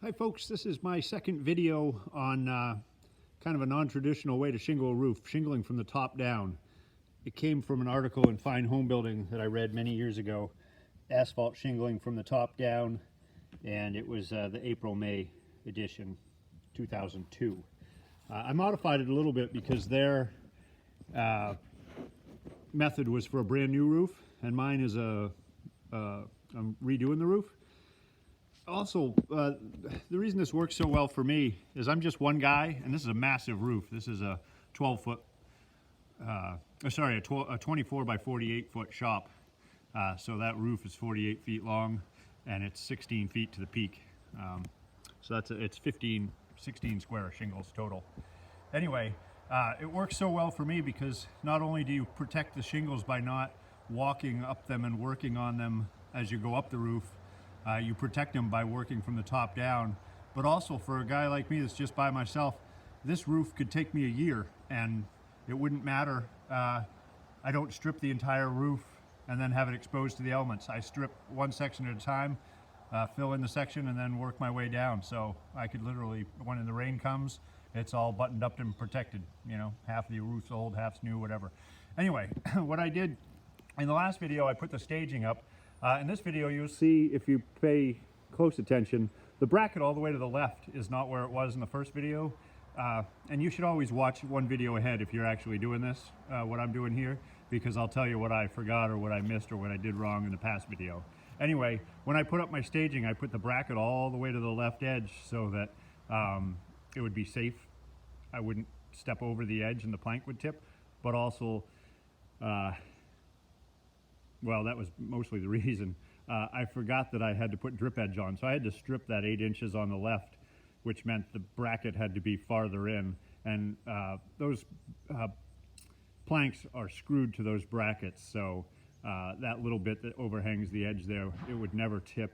Hi folks, this is my second video on kind of a non-traditional way to shingle a roof, shingling from the top down. It came from an article in Fine Home Building that I read many years ago, asphalt shingling from the top down, and it was the April-May edition, 2002. I modified it a little bit because their method was for a brand new roof, and mine is I'm redoing the roof. Also, the reason this works so well for me is I'm just one guy, and this is a massive roof. This is a 12-foot, a 24 by 48 foot shop. So that roof is 48 feet long, and it's 16 feet to the peak. So it's 16 square shingles total. Anyway, it works so well for me because not only do you protect the shingles by not walking up them and working on them as you go up the roof, you protect them by working from the top down, but also for a guy like me that's just by myself, this roof could take me a year and it wouldn't matter. I don't strip the entire roof and then have it exposed to the elements. I strip one section at a time, fill in the section, and then work my way down. So I could literally, when the rain comes, it's all buttoned up and protected. You know, half the roof's old, half's new, whatever. Anyway, what I did in the last video, I put the staging up. In this video, you'll see, if you pay close attention, the bracket all the way to the left is not where it was in the first video. And you should always watch one video ahead if you're actually doing this, what I'm doing here, because I'll tell you what I forgot or what I missed or what I did wrong in the past video. Anyway, when I put up my staging, I put the bracket all the way to the left edge so that it would be safe. I wouldn't step over the edge and the plank would tip, but also well, that was mostly the reason. I forgot that I had to put drip edge on, so I had to strip that 8 inches on the left, which meant the bracket had to be farther in, and those planks are screwed to those brackets, so that little bit that overhangs the edge there, it would never tip,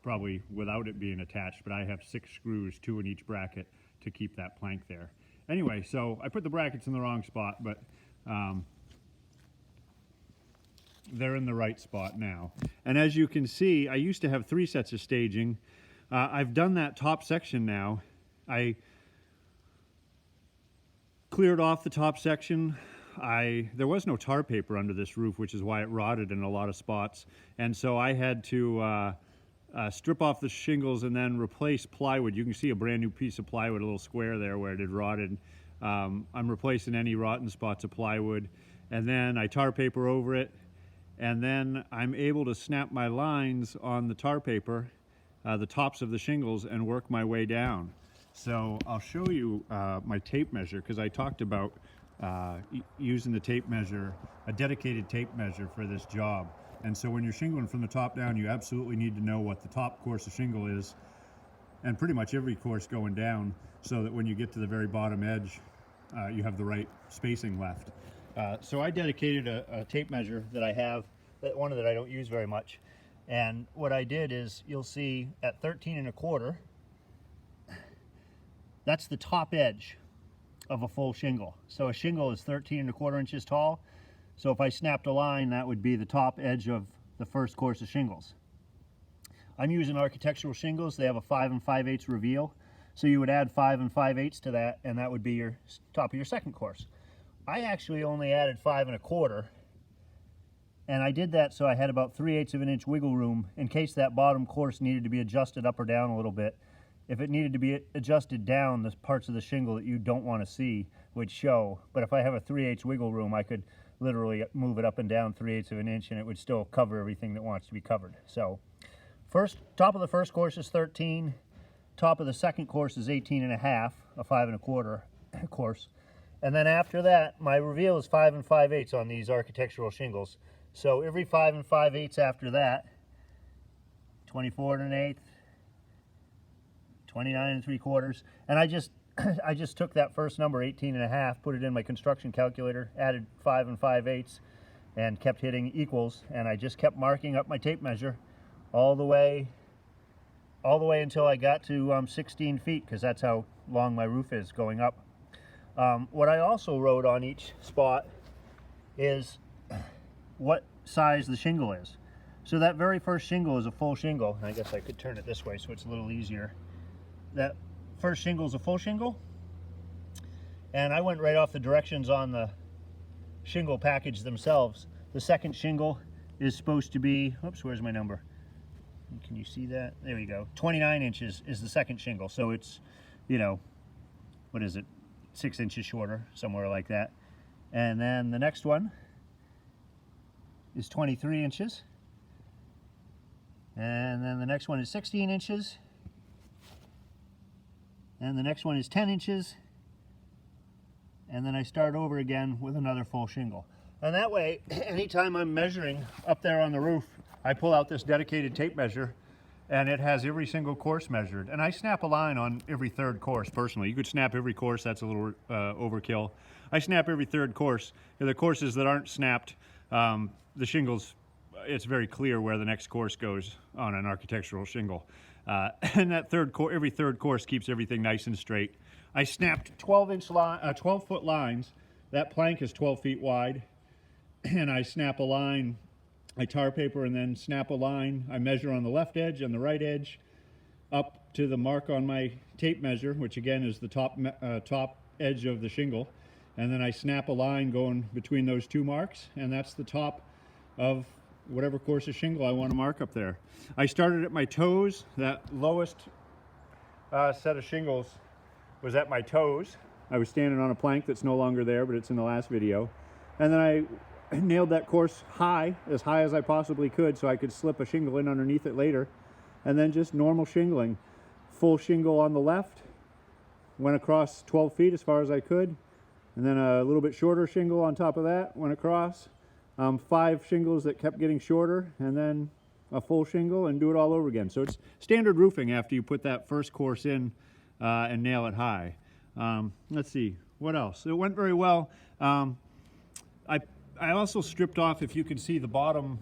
probably without it being attached, but I have 6 screws, 2 in each bracket, to keep that plank there. Anyway, so I put the brackets in the wrong spot, but they're in the right spot now. And as you can see, I used to have 3 sets of staging. I've done that top section now. I cleared off the top section. There was no tar paper under this roof, which is why it rotted in a lot of spots. And so I had to strip off the shingles and then replace plywood. You can see a brand new piece of plywood, a little square there where it had rotted. I'm replacing any rotten spots of plywood. And then I tar paper over it. And then I'm able to snap my lines on the tar paper, the tops of the shingles, and work my way down. So I'll show you my tape measure, because I talked about using the tape measure, a dedicated tape measure for this job. And so when you're shingling from the top down, you absolutely need to know what the top course of shingle is, and pretty much every course going down, so that when you get to the very bottom edge, you have the right spacing left. So I dedicated a tape measure that I have, one that I don't use very much. And what I did is, you'll see at 13 1/4, that's the top edge of a full shingle. So a shingle is 13 1/4 inches tall. So if I snapped a line, that would be the top edge of the first course of shingles. I'm using architectural shingles. They have a 5 5/8 reveal. So you would add 5 5/8 to that, and that would be your top of your second course. I actually only added 5 1/4, and I did that so I had about 3/8 of an inch wiggle room in case that bottom course needed to be adjusted up or down a little bit. If it needed to be adjusted down, the parts of the shingle that you don't want to see would show. But if I have a 3/8 wiggle room, I could literally move it up and down 3/8 of an inch, and it would still cover everything that wants to be covered. So top of the first course is 13, top of the second course is 18 1/2, a 5 1/4 course. And then after that, my reveal is 5 5/8 on these architectural shingles. So every 5 5/8 after that, 24 1/8, 29 3/4, and I just took that first number, 18 1/2, put it in my construction calculator, added 5 5/8, and kept hitting equals, and I just kept marking up my tape measure all the way until I got to 16 feet, because that's how long my roof is going up. What I also wrote on each spot is what size the shingle is. So that very first shingle is a full shingle. I guess I could turn it this way so it's a little easier. That first shingle is a full shingle. And I went right off the directions on the shingle package themselves. The second shingle is supposed to be, oops, where's my number? Can you see that? There you go. 29 inches is the second shingle. So it's, you know, what is it? 6 inches shorter, somewhere like that. And then the next one is 23 inches. And then the next one is 16 inches. And the next one is 10 inches. And then I start over again with another full shingle. And that way, anytime I'm measuring up there on the roof, I pull out this dedicated tape measure, and it has every single course measured. And I snap a line on every third course personally. You could snap every course, that's a little overkill. I snap every third course. The courses that aren't snapped, the shingles, it's very clear where the next course goes on an architectural shingle. And that every third course keeps everything nice and straight. I snapped 12-foot lines. That plank is 12 feet wide. And I snap a line, I tar paper and then snap a line. I measure on the left edge and the right edge up to the mark on my tape measure, which again is the top edge of the shingle. And then I snap a line going between those two marks, and that's the top of whatever course of shingle I want to mark up there. I started at my toes. That lowest set of shingles was at my toes. I was standing on a plank that's no longer there, but it's in the last video. And then I nailed that course as high as I possibly could, so I could slip a shingle in underneath it later. And then just normal shingling. Full shingle on the left, went across 12 feet as far as I could. And then a little bit shorter shingle on top of that, went across. 5 shingles that kept getting shorter, and then a full shingle, and do it all over again. So it's standard roofing after you put that first course in and nail it high. Let's see, what else? It went very well. I also stripped off, if you can see the bottom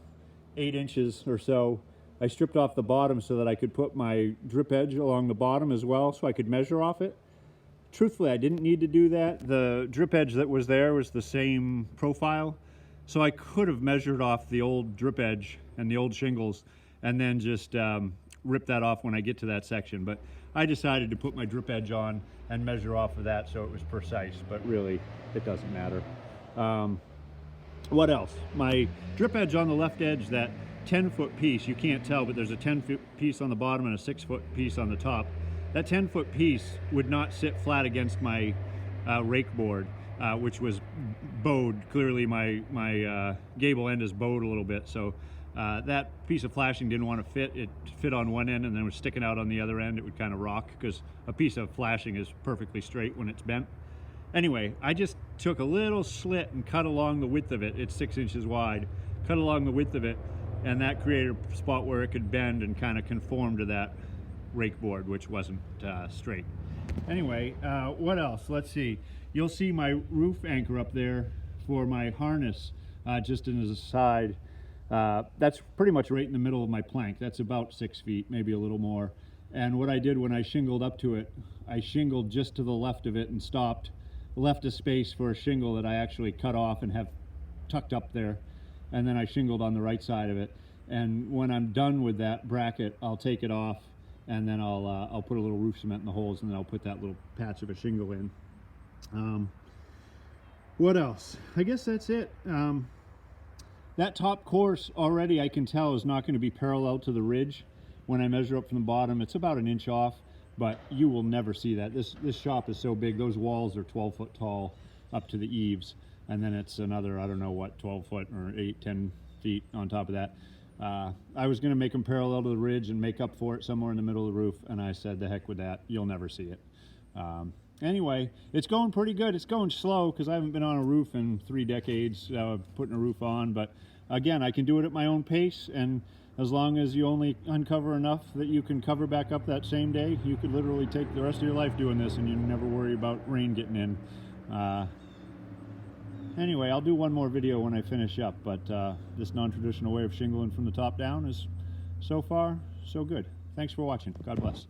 8 inches or so, I stripped off the bottom so that I could put my drip edge along the bottom as well, so I could measure off it. Truthfully, I didn't need to do that. The drip edge that was there was the same profile, so I could have measured off the old drip edge and the old shingles and then just rip that off when I get to that section. But I decided to put my drip edge on and measure off of that so it was precise, but really it doesn't matter. What else? My drip edge on the left edge, that 10-foot piece, you can't tell, but there's a 10-foot piece on the bottom and a 6-foot piece on the top. That 10-foot piece would not sit flat against my rake board, which was bowed. Clearly my gable end is bowed a little bit, so that piece of flashing didn't want to fit. It fit on one end and then was sticking out on the other end. It would kind of rock, because a piece of flashing is perfectly straight when it's bent. Anyway, I just took a little slit and cut along the width of it. It's 6 inches wide. Cut along the width of it, and that created a spot where it could bend and kind of conform to that rake board, which wasn't straight. Anyway, what else? Let's see. You'll see my roof anchor up there for my harness, just as a side. That's pretty much right in the middle of my plank. That's about 6 feet, maybe a little more. And what I did when I shingled up to it, I shingled just to the left of it and stopped, left a space for a shingle that I actually cut off and have tucked up there, and then I shingled on the right side of it. And when I'm done with that bracket, I'll take it off, and then I'll put a little roof cement in the holes, and then I'll put that little patch of a shingle in. What else? I guess that's it. That top course already, I can tell, is not going to be parallel to the ridge. When I measure up from the bottom, it's about 1 inch off, but you will never see that. This shop is so big, those walls are 12 foot tall up to the eaves, and then it's another, I don't know what, 12 foot or 8, 10 feet on top of that. I was going to make them parallel to the ridge and make up for it somewhere in the middle of the roof, and I said, the heck with that, you'll never see it. Anyway, it's going pretty good. It's going slow because I haven't been on a roof in 3 decades, putting a roof on, but again, I can do it at my own pace, and as long as you only uncover enough that you can cover back up that same day, you could literally take the rest of your life doing this and you never worry about rain getting in. Anyway, I'll do one more video when I finish up, but this non-traditional way of shingling from the top down is so far so good. Thanks for watching. God bless.